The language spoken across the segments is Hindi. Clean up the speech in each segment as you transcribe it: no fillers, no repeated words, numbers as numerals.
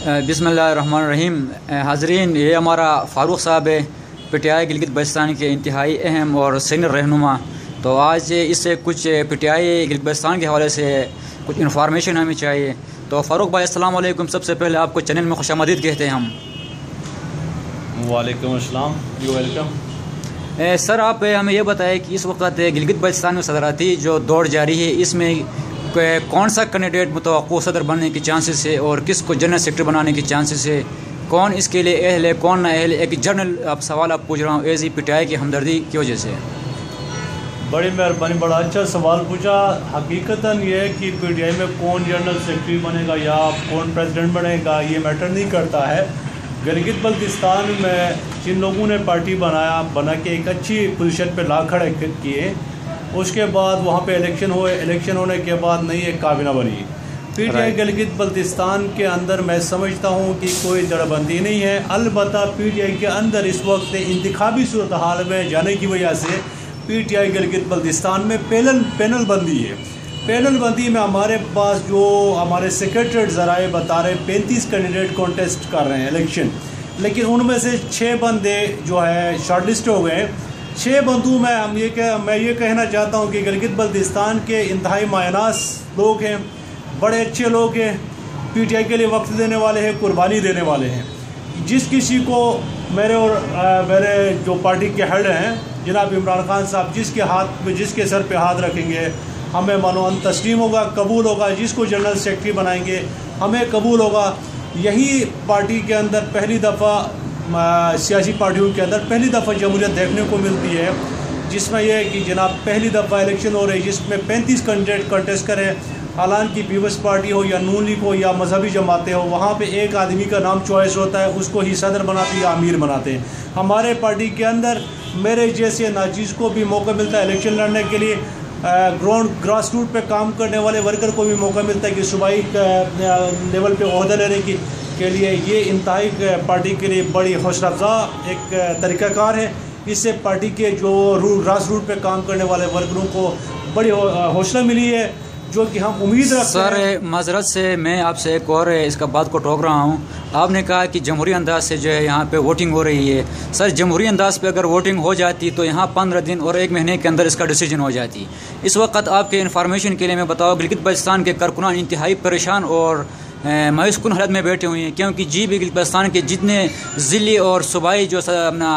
बिस्मिल्लाहिर्रहमानिर्रहीम। हाज़रीन, ये हमारा फ़ारूक साहब है, पटियाला गिलगित बल्तिस्तान के इंतहाई अहम और सीनियर रहनुमा। तो आज इससे कुछ पटियाला गिलगित बल्तिस्तान के हवाले से कुछ इन्फॉर्मेशन हमें चाहिए। तो फ़ारूक भाई अस्सलाम वालेकुम, सबसे पहले आपको चैनल में खुशामदीद कहते हैं हम। वालेकुम अस्सलाम, यू वेलकम। सर, आप हमें ये बताएं कि इस वक्त गिलगित बल्तिस्तान में सदराती जो दौड़ जारी है, इसमें कौन सा कैंडिडेट मुतवक्को सदर बनने के चांसेस है और किसको जनरल सेक्रेटरी बनाने के चांसेस है, कौन इसके लिए अहल है कौन ना अहल है। एक जनरल आप सवाल आप पूछ रहा हूँ एज ई पटियाला की हमदर्दी की वजह से। बड़ी मेहरबानी, बड़ा अच्छा सवाल पूछा। हकीकतन ये है कि पीटीआई में कौन जनरल सेक्रेटरी बनेगा या कौन प्रेसिडेंट बनेगा ये मैटर नहीं करता है। गिलगित बल्तिस्तान में जिन लोगों ने पार्टी बना के एक अच्छी पोजीशन पे ला खड़े किए, उसके बाद वहाँ पे इलेक्शन हुए। इलेक्शन होने के बाद नई एक काबिना बनी। पीटीआई गिलगित बल्तिस्तान के अंदर मैं समझता हूँ कि कोई दड़बंदी नहीं है। अलबत्ता पीटीआई के अंदर इस वक्त इंतखाबी सूरत हाल में जाने की वजह से पीटीआई गिलगित बल्तिस्तान में पैनल बंदी है। पैनल बंदी में हमारे पास जो हमारे सेक्रेटरी ज़राए बता रहे 35 कैंडिडेट कॉन्टेस्ट कर रहे हैं इलेक्शन, लेकिन उनमें से 6 बंदे जो है शॉर्टलिस्ट हो गए। 6 बंदों में मैं ये कहना चाहता हूँ कि गिलगित बल्तिस्तान के इंतहाई मायनास लोग हैं, बड़े अच्छे लोग हैं, पीटीआई के लिए वक्त देने वाले हैं, कुर्बानी देने वाले हैं। जिस किसी को मेरे जो पार्टी के हेड हैं जनाब इमरान खान साहब, जिसके सर पे हाथ रखेंगे हमें मानो तस्लीम होगा, कबूल होगा। जिसको जनरल सेक्रेटरी बनाएंगे हमें कबूल होगा। यही पार्टी के अंदर पहली दफ़ा सियासी पार्टियों के अंदर पहली दफ़ा जमहूरियत देखने को मिलती है, जिसमें यह है कि जनाब पहली दफ़ा इलेक्शन हो रही है जिसमें 35 कैंडिडेट कंटेस्ट करें। हालांकि पीपल्स पार्टी हो या नून लीग हो या मजहबी जमातें हो, वहाँ पे एक आदमी का नाम चॉइस होता है, उसको ही सदर बनाते या अमीर बनाते हैं। हमारे पार्टी के अंदर मेरे जैसे नाचीज़ को भी मौका मिलता है इलेक्शन लड़ने के लिए। ग्रास रूट पे काम करने वाले वर्कर को भी मौका मिलता है कि सूबाई लेवल पे ओहदा लेने के लिए। ये इंतहाई पार्टी के लिए बड़ी हौसला अफ़ज़ा एक तरीक़ाकार है। इससे पार्टी के जो ग्रास रूट पे काम करने वाले वर्करों को बड़ी हौसला मिली है, जो कि हम उम्मीद रखते हैं। सर, माजरत से मैं आपसे एक और इसका बात को टोक रहा हूँ। आपने कहा कि जमहूरी अंदाज से जो है यहाँ पे वोटिंग हो रही है। सर, जमहूरी अंदाज पे अगर वोटिंग हो जाती तो यहाँ 15 दिन और 1 महीने के अंदर इसका डिसीजन हो जाती। इस वक्त आपके इन्फॉर्मेशन के लिए मैं बताऊँ, गिलगित बल्तिस्तान के कारकुनान इंतहाई परेशान और मायूस कुन हालत में बैठे हुए हैं, क्योंकि जी भी गिलगित बल्तिस्तान के जितने ज़िले और सूबाई जो अपना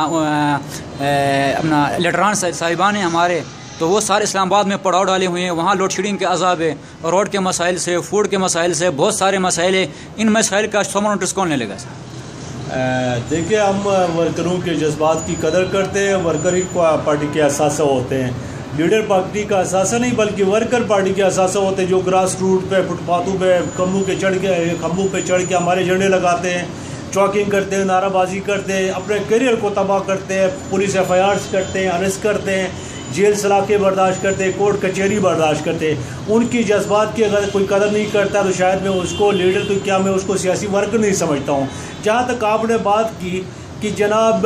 लीडरान साहिबान हैं हमारे, तो वो सारे इस्लामाबाद में पड़ाव डाले हुए हैं। वहाँ लोड शेडिंग के अजाब है, रोड के मसाइल से, फूड के मसाइल से, बहुत सारे मसाइल है। इन मसाइल का सोमन नोटिस कौन ले लेगा? सर देखिए, हम वर्करों के जज्बात की कदर करते हैं। वर्कर ही पार्टी के असासा होते हैं, लीडर पार्टी का असासा नहीं बल्कि वर्कर पार्टी के असासा होते हैं, जो ग्रास रूट पे फुटपाथों पे खम्भों पे चढ़ के हमारे झंडे लगाते हैं, चौकिंग करते हैं, नाराबाजी करते हैं, अपने करियर को तबाह करते हैं, पुलिस FIRs करते हैं, अरेस्ट करते हैं, जेल सलाखें बर्दाश्त करते हैं, कोर्ट कचहरी बर्दाश्त करते हैं। उनकी जज्बात की अगर कोई कदर नहीं करता तो शायद मैं उसको लीडर तो क्या, मैं उसको सियासी वर्कर नहीं समझता हूँ। जहाँ तक आपने बात की कि जनाब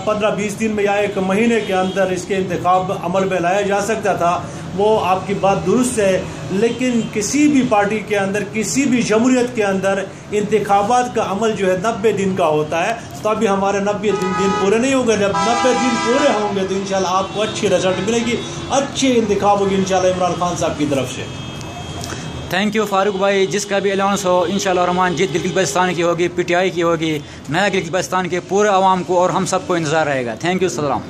15-20 दिन में या 1 महीने के अंदर इसके इंतखाब अमल में लाया जा सकता था, वो आपकी बात दुरुस्त है। लेकिन किसी भी पार्टी के अंदर, किसी भी जमहूरियत के अंदर इंतखाबात का अमल जो है 90 दिन का होता है। तो अभी हमारे 90 दिन पूरे नहीं होंगे। जब 90 दिन पूरे होंगे तो इंशाल्लाह आपको अच्छी रिजल्ट मिलेगी, अच्छे इंतखाब होगी इंशाल्लाह इमरान खान साहब की तरफ से। थैंक यू फ़ारूक भाई। जिसका भी अलाउंस हो इंशाअल्लाह रहमान जीत गिलगित बल्तिस्तान की होगी, पीटीआई की होगी, नया गिलगित बल्तिस्तान के पूरे आवाम को और हम सबको इंतज़ार रहेगा। थैंक यू, सलाम।